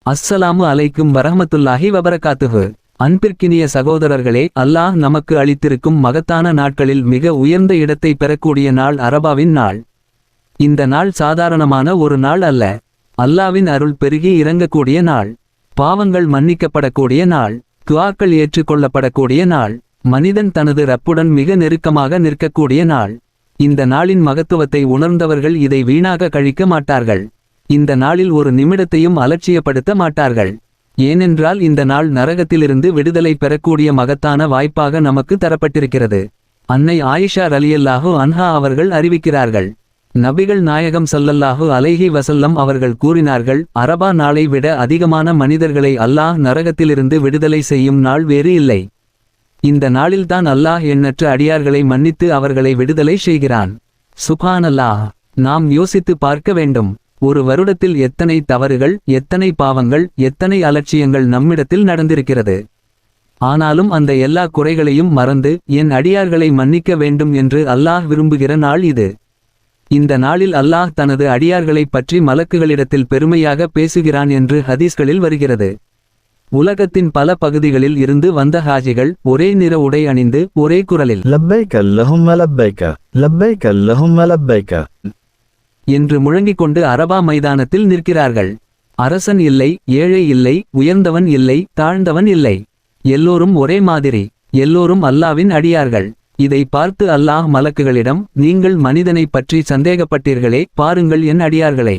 அஸ்ஸலாமு அலைக்கும் வரஹ்மத்துல்லாஹி வபரகாத்துஹு. அன்பிற்கினிய சகோதரர்களே, அல்லாஹ் நமக்கு அளித்திருக்கும் மகத்தான நாட்களில் மிக உயர்ந்த இடத்தை பெறக்கூடிய நாள் அரபாவின் நாள். இந்த நாள் சாதாரணமான ஒரு நாள் அல்ல. அல்லாவின் அருள் பெருகி இறங்கக்கூடிய நாள், பாவங்கள் மன்னிக்கப்படக்கூடிய நாள், துஆக்கள் ஏற்றுக்கொள்ளப்படக்கூடிய நாள், மனிதன் தனது ரப்புடன் மிக நெருக்கமாக நிற்கக்கூடிய நாள். இந்த நாளின் மகத்துவத்தை உணர்ந்தவர்கள் இதை வீணாக கழிக்க மாட்டார்கள். இந்த நாளில் ஒரு நிமிடத்தையும் அலட்சியப்படுத்த மாட்டார்கள். ஏனென்றால் இந்த நாள் நரகத்திலிருந்து விடுதலை பெறக்கூடிய மகத்தான வாய்ப்பாக நமக்கு தரப்பட்டிருக்கிறது. அன்னை ஆயிஷா ரலியல்லாஹு அன்ஹா அவர்கள் அறிவிக்கிறார்கள், நபிகள் நாயகம் ஸல்லல்லாஹு அலைஹி வஸல்லம் அவர்கள் கூறினார்கள், அரபா நாளை விட அதிகமான மனிதர்களை அல்லாஹ் நரகத்திலிருந்து விடுதலை செய்யும் நாள் வேறு இல்லை. இந்த நாளில்தான் அல்லாஹ் எண்ணற்ற அடியார்களை மன்னித்து அவர்களை விடுதலை செய்கிறான். சுப்ஹானல்லாஹ். நாம் யோசித்து பார்க்க வேண்டும். ஒரு வருடத்தில் எத்தனை தவறுகள், எத்தனை பாவங்கள், எத்தனை அலட்சியங்கள் நம்மிடத்தில் நடந்திருக்கிறது. ஆனாலும் அந்த எல்லா குறைகளையும் மறந்து என் அடியார்களை மன்னிக்க வேண்டும் என்று அல்லாஹ் விரும்புகிற நாள் இது. இந்த நாளில் அல்லாஹ் தனது அடியார்களைப் பற்றி மலக்குகளிடத்தில் பெருமையாக பேசுகிறான் என்று ஹதீஸ்களில் வருகிறது. உலகத்தின் பல பகுதிகளில் இருந்து வந்த ஹாஜிகள் ஒரே நிற உடை அணிந்து ஒரே குரலில் லப்பைக அல்லஹும்ம லப்பைக, லப்பைக அல்லஹும்ம லப்பைக என்று முழங்கிக் கொண்டு அரபா மைதானத்தில் நிற்கிறார்கள். அரசன் இல்லை, ஏழை இல்லை, உயர்ந்தவன் இல்லை, தாழ்ந்தவன் இல்லை. எல்லோரும் ஒரே மாதிரி, எல்லோரும் அல்லாவின் அடியார்கள். இதை பார்த்து அல்லாஹ் மலக்குகளிடம், நீங்கள் மனிதனைப் பற்றி சந்தேகப்பட்டீர்களே, பாருங்கள் என் அடியார்களை.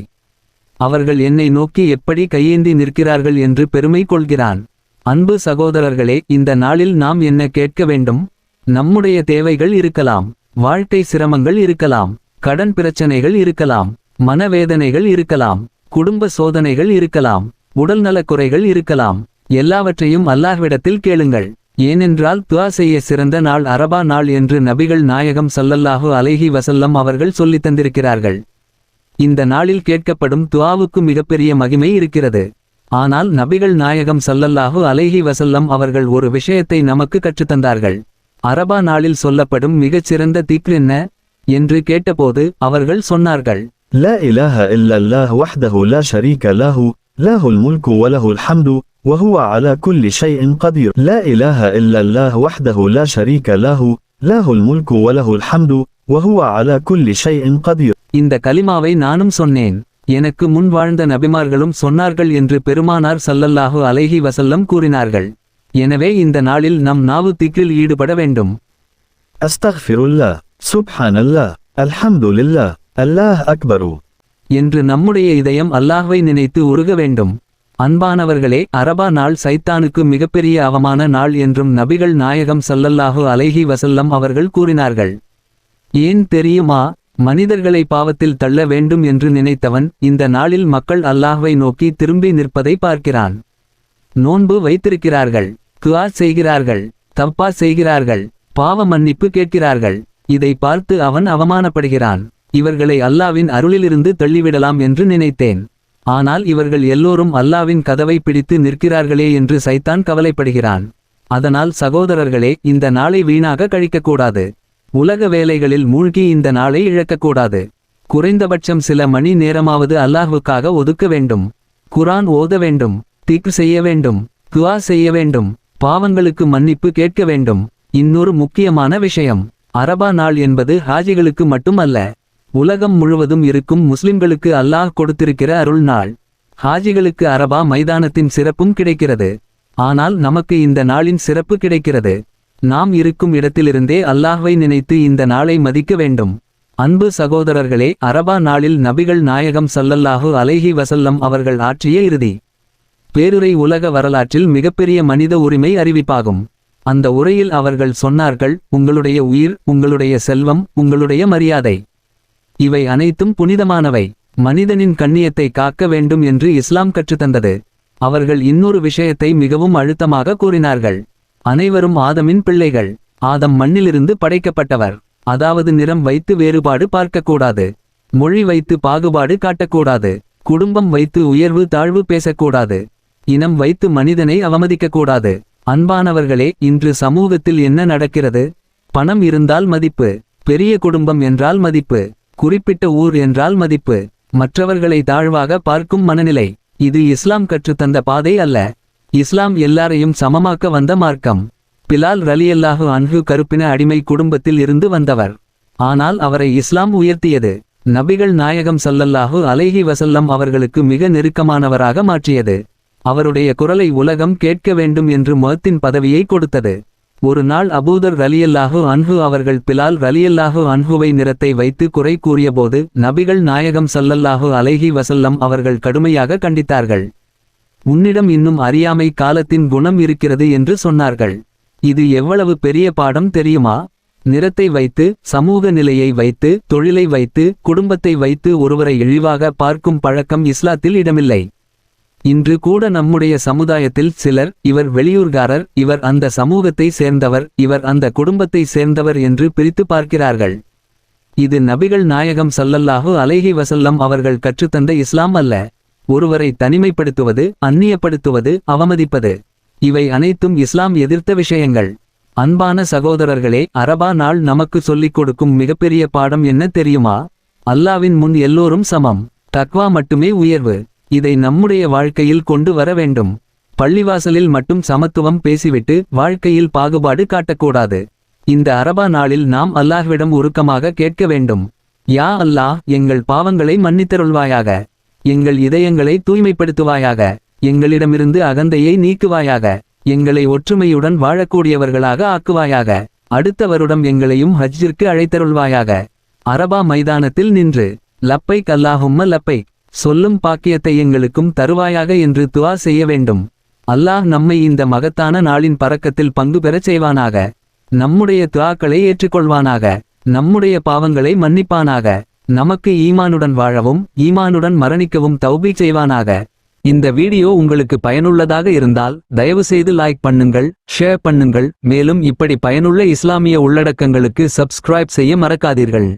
அவர்கள் என்னை நோக்கி எப்படி கையேந்தி நிற்கிறார்கள் என்று பெருமை கொள்கிறான். அன்பு சகோதரர்களே, இந்த நாளில் நாம் என்ன கேட்க வேண்டும்? நம்முடைய தேவைகள் இருக்கலாம், வாழ்க்கை சிரமங்கள் இருக்கலாம், கடன் பிரச்சனைகள் இருக்கலாம், மனவேதனைகள் இருக்கலாம், குடும்ப சோதனைகள் இருக்கலாம், உடல்நலக் குறைகள் இருக்கலாம். எல்லாவற்றையும் அல்லாஹ்விடத்தில் கேளுங்கள். ஏனென்றால் துஆ செய்ய சிறந்த நாள் அரபா நாள் என்று நபிகள் நாயகம் ஸல்லல்லாஹு அலைஹி வஸல்லம் அவர்கள் சொல்லித் தந்திருக்கிறார்கள். இந்த நாளில் கேட்கப்படும் துஆவுக்கு மிகப்பெரிய மகிமை இருக்கிறது. ஆனால் நபிகள் நாயகம் ஸல்லல்லாஹு அலைஹி வஸல்லம் அவர்கள் ஒரு விஷயத்தை நமக்கு கற்றுத்தந்தார்கள். அரபா நாளில் சொல்லப்படும் மிகச்சிறந்த திக்ர் என்ன என்று கேட்டபோது அவர்கள் சொன்னார்கள், லா இலாஹ இல்லல்லாஹ் வஹ்தஹு லா ஷரீக லஹு, லஹுல் முல்கு வலஹுல் ஹம்து வஹுவ அலா குல்லி ஷைஇன் கதீர். லா இலாஹ இல்லல்லாஹ் வஹ்தஹு லா ஷரீக லஹு, லஹுல் முல்கு வலஹுல் ஹம்து வஹுவ அலா குல்லி ஷைஇன் கதீர். இந்த கலிமாவை நானும் சொன்னேன், எனக்கு முன் வாழ்ந்த நபிமார்களும் சொன்னார்கள் என்று பெருமானார் ஸல்லல்லாஹு அலைஹி வஸல்லம் கூறினார்கள். எனவே இந்த நாளில் நம் நாவு திக்ரில் ஈடுபட வேண்டும். அஸ்தக்ஃபிருல்லாஹ், சுப்ஹானல்லாஹ், அல்ஹம்துலில்லாஹ், அல்லாஹ் அக்பரு என்று நம்முடைய இதயம் அல்லாஹ்வை நினைத்து உருக வேண்டும். அன்பானவர்களே, அரபா நாள் சைத்தானுக்கு மிகப்பெரிய அவமான நாள் என்றும் நபிகள் நாயகம் ஸல்லல்லாஹு அலைஹி வஸல்லம் அவர்கள் கூறினார்கள். ஏன் தெரியுமா? மனிதர்களை பாவத்தில் தள்ள வேண்டும் என்று நினைத்தவன் இந்த நாளில் மக்கள் அல்லாஹ்வை நோக்கி திரும்பி நிற்பதை பார்க்கிறான். நோன்பு வைத்திருக்கிறார்கள், துஆ செய்கிறார்கள், தப்பா செய்கிறார்கள், பாவ மன்னிப்பு கேட்கிறார்கள். இதை பார்த்து அவன் அவமானப்படுகிறான். இவர்களை அல்லாவின் அருளிலிருந்து தள்ளிவிடலாம் என்று நினைத்தேன். ஆனால் இவர்கள் எல்லோரும் அல்லாவின் கதவை பிடித்து நிற்கிறார்களே என்று சைத்தான் கவலைப்படுகிறான். அதனால் சகோதரர்களே, இந்த நாளை வீணாக கழிக்கக்கூடாது. உலக வேலைகளில் மூழ்கி இந்த நாளை இழக்கக்கூடாது. குறைந்தபட்சம் சில மணி நேரமாவது அல்லாஹ்வுக்காக ஒதுக்க வேண்டும். குர்ஆன் ஓத வேண்டும், திக்ர் செய்ய வேண்டும், துஆ செய்ய வேண்டும், பாவங்களுக்கு மன்னிப்பு கேட்க வேண்டும். இன்னொரு முக்கியமான விஷயம், அரபா நாள் என்பது ஹாஜிகளுக்கு மட்டும் அல்ல, உலகம் முழுவதும் இருக்கும் முஸ்லிம்களுக்கு அல்லாஹ் கொடுத்திருக்கிற அருள் நாள். ஹாஜிகளுக்கு அரபா மைதானத்தின் சிறப்பும் கிடைக்கிறது. ஆனால் நமக்கு இந்த நாளின் சிறப்பு கிடைக்கிறது. நாம் இருக்கும் இடத்திலிருந்தே அல்லாஹ்வை நினைத்து இந்த நாளை மதிக்க வேண்டும். அன்பு சகோதரர்களே, அரபா நாளில் நபிகள் நாயகம் ஸல்லல்லாஹு அலைஹி வஸல்லம் அவர்கள் ஆற்றிய இறுதி பேருரை உலக வரலாற்றில் மிகப்பெரிய மனித உரிமை அறிவிப்பாகும். அந்த உரையில் அவர்கள் சொன்னார்கள், உங்களுடைய உயிர், உங்களுடைய செல்வம், உங்களுடைய மரியாதை, இவை அனைத்தும் புனிதமானவை. மனிதனின் கண்ணியத்தை காக்க வேண்டும் என்று இஸ்லாம் கற்றுத்தந்தது. அவர்கள் இன்னொரு விஷயத்தை மிகவும் அழுத்தமாக கூறினார்கள். அனைவரும் ஆதமின் பிள்ளைகள். ஆதம் மண்ணிலிருந்து படைக்கப்பட்டவர். அதாவது நிறம் வைத்து வேறுபாடு பார்க்கக்கூடாது, மொழி வைத்து பாகுபாடு காட்டக்கூடாது, குடும்பம் வைத்து உயர்வு தாழ்வு பேசக்கூடாது, இனம் வைத்து மனிதனை அவமதிக்கக்கூடாது. அன்பானவர்களே, இன்று சமூகத்தில் என்ன நடக்கிறது? பணம் இருந்தால் மதிப்பு, பெரிய குடும்பம் என்றால் மதிப்பு, குறிப்பிட்ட ஊர் என்றால் மதிப்பு, மற்றவர்களை தாழ்வாக பார்க்கும் மனநிலை. இது இஸ்லாம் கற்றுத்தந்த பாதை அல்ல. இஸ்லாம் எல்லாரையும் சமமாக்க வந்த மார்க்கம். பிலால் ரலியல்லாஹு அன்ஹு கருப்பின அடிமை குடும்பத்தில் இருந்து வந்தவர். ஆனால் அவரை இஸ்லாம் உயர்த்தியது. நபிகள் நாயகம் ஸல்லல்லாஹு அலைஹி வஸல்லம் அவர்களுக்கு மிக நெருக்கமானவராக மாற்றியது. அவருடைய குரலை உலகம் கேட்க வேண்டும் என்று முஅத்தின் பதவியை கொடுத்தது. ஒரு நாள் அபூதர் ரலியல்லாஹு அன்ஹு அவர்கள் பிலால் ரலியல்லாஹு அன்ஹுவை நிறத்தை வைத்து குறை கூறியபோது நபிகள் நாயகம் ஸல்லல்லாஹு அலைஹி வஸல்லம் அவர்கள் கடுமையாக கண்டித்தார்கள். உன்னிடம் இன்னும் அறியாமை காலத்தின் குணம் இருக்கிறது என்று சொன்னார்கள். இது எவ்வளவு பெரிய பாடம் தெரியுமா? நிறத்தை வைத்து, சமூக நிலையை வைத்து, தொழிலை வைத்து, குடும்பத்தை வைத்து ஒருவரை இழிவாக பார்க்கும் பழக்கம் இஸ்லாத்தில் இடமில்லை. இன்று கூட நம்முடைய சமுதாயத்தில் சிலர், இவர் வெளியூர்காரர், இவர் அந்த சமூகத்தை சேர்ந்தவர், இவர் அந்த குடும்பத்தை சேர்ந்தவர் என்று பிரித்து பார்க்கிறார்கள். இது நபிகள் நாயகம் ஸல்லல்லாஹு அலைஹி வஸல்லம் அவர்கள் கற்றுத்தந்த இஸ்லாம் அல்ல. ஒருவரை தனிமைப்படுத்துவது, அந்நியப்படுத்துவது, அவமதிப்பது, இவை அனைத்தும் இஸ்லாம் எதிர்த்த விஷயங்கள். அன்பான சகோதரர்களே, அரபா நாள் நமக்கு சொல்லிக் கொடுக்கும் மிகப்பெரிய பாடம் என்ன தெரியுமா? அல்லாவின் முன் எல்லோரும் சமம். தக்வா மட்டுமே உயர்வு. இதை நம்முடைய வாழ்க்கையில் கொண்டு வர வேண்டும். பள்ளிவாசலில் மட்டும் சமத்துவம் பேசிவிட்டு வாழ்க்கையில் பாகுபாடு காட்டக்கூடாது. இந்த அரபா நாளில் நாம் அல்லாஹ்விடம் உருக்கமாக கேட்க வேண்டும். யா அல்லாஹ், எங்கள் பாவங்களை மன்னித்தருள்வாயாக. எங்கள் இதயங்களை தூய்மைப்படுத்துவாயாக. எங்களிடமிருந்து அகந்தையை நீக்குவாயாக. எங்களை ஒற்றுமையுடன் வாழக்கூடியவர்களாக ஆக்குவாயாக. அடுத்த வருடம் எங்களையும் ஹஜ்ஜிற்கு அழைத்தருள்வாயாக. அரபா மைதானத்தில் நின்று லப்பைக் அல்லாஹும்ம லப்பைக் சொல்லும் பாக்கியத்தை எங்களுக்கும் தருவாயாக என்று துஆ செய்ய வேண்டும். அல்லாஹ் நம்மை இந்த மகத்தான நாளின் பரக்கத்தில் பங்கு பெறச் செய்வானாக. நம்முடைய துஆக்களை ஏற்றுக்கொள்வானாக. நம்முடைய பாவங்களை மன்னிப்பானாக. நமக்கு ஈமானுடன் வாழவும் ஈமானுடன் மரணிக்கவும் தௌபீக் செய்வானாக. இந்த வீடியோ உங்களுக்கு பயனுள்ளதாக இருந்தால் தயவுசெய்து லைக் பண்ணுங்கள், ஷேர் பண்ணுங்கள். மேலும் இப்படி பயனுள்ள இஸ்லாமிய உள்ளடக்கங்களுக்கு சப்ஸ்கிரைப் செய்ய மறக்காதீர்கள்.